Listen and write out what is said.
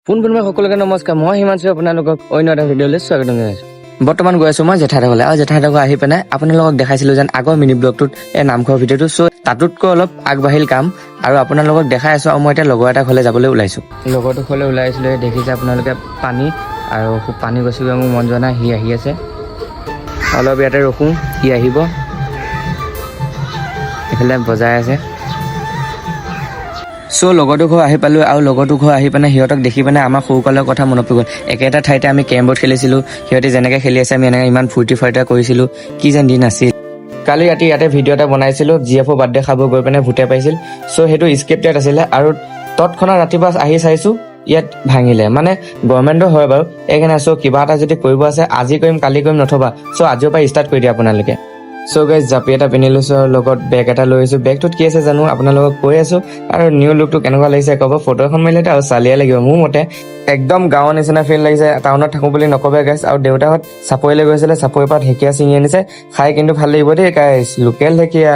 পোনপ্ৰথমে সকলোকে নমস্কাৰ। মই হিমাংশু আপোনালোকক অন্য এটা ভিডিঅ'লৈ স্বাগতম জনাইছোঁ। বৰ্তমান গৈ আছোঁ মই জেঠাইহঁতৰ ঘৰলৈ আৰু জেঠাইহঁতৰ ঘৰ আহি পেলাই আপোনালোকক দেখাইছিলোঁ যেন আগৰ মিনি ব্লগটোত এই নামঘৰ ভিডিঅ'টো তাতোতকৈ অলপ আগবাঢ়িল কাম আৰু আপোনালোকক দেখাই আছোঁ। আৰু মই এতিয়া লগৰ এটা ঘৰলৈ যাবলৈ ওলাইছোঁ। লগৰটো ঘৰলৈ ওলাই আহিছিলোঁ, দেখিছে আপোনালোকে পানী আৰু পানী গছিবলৈ মোৰ মন যোৱা নাই। সি আহি আছে, অলপ ইয়াতে ৰখোঁ, সি আহিব। এইফালে বজাই আছে। লগৰটো ঘৰ আহি পালোঁ আৰু লগৰটো ঘৰ আহি পেলাই সিহঁতক দেখি পেলাই আমাৰ সৰুকালৰ কথা মনত পৰি গ'ল। একেটা ঠাইতে আমি কেৰম বৰ্ড খেলিছিলোঁ, সিহঁতে যেনেকৈ খেলি আছে আমি এনেকৈ ইমান ফূৰ্তি ফাৰ্তা কৰিছিলোঁ। কি যেন দিন আছিল। কালি ৰাতি ইয়াতে ভিডিঅ' এটা বনাইছিলোঁ, GF বাৰ্থডে খাব গৈ পেলাই ভূতে পাইছিল। সেইটো স্ক্ৰিপ্টেড আছিলে আৰু তৎক্ষণাত ৰাতিপুৱা আহি চাইছোঁ ইয়াত ভাঙিলে। মানে গভৰ্ণমেণ্টৰ হয় বাৰু এইকাৰণে। কিবা এটা যদি কৰিব আছে আজি কৰিম কালি কৰিম নথবা। আজিৰ পৰা ষ্টাৰ্ট কৰি দিয়ে আপোনালোকে। গাইজ জাপি এটা পিন্ধি লৈছোঁ আৰু লগত বেগ এটা লৈ আহিছোঁ। বেগটোত কি আছে জানো আপোনালোকক কৈ আছোঁ। আৰু নিউ লুকটো কেনেকুৱা লাগিছে ক'ব। ফটো এখন মাৰিলে আৰু চালিয়া লাগিব মোৰ মতে। একদম গাঁৱৰ নিচিনা ফিল লাগিছে। টাউনত থাকোঁ বুলি নক'বে গাইজ। আৰু দেউতাহঁত চাপৰিলৈ গৈছিলে, চাপৰিৰ পৰা ঢেকীয়া ছিঙি আনিছে। খাই কিন্তু ভাল লাগিব দেই গাইজ, লোকেল ঢেকীয়া।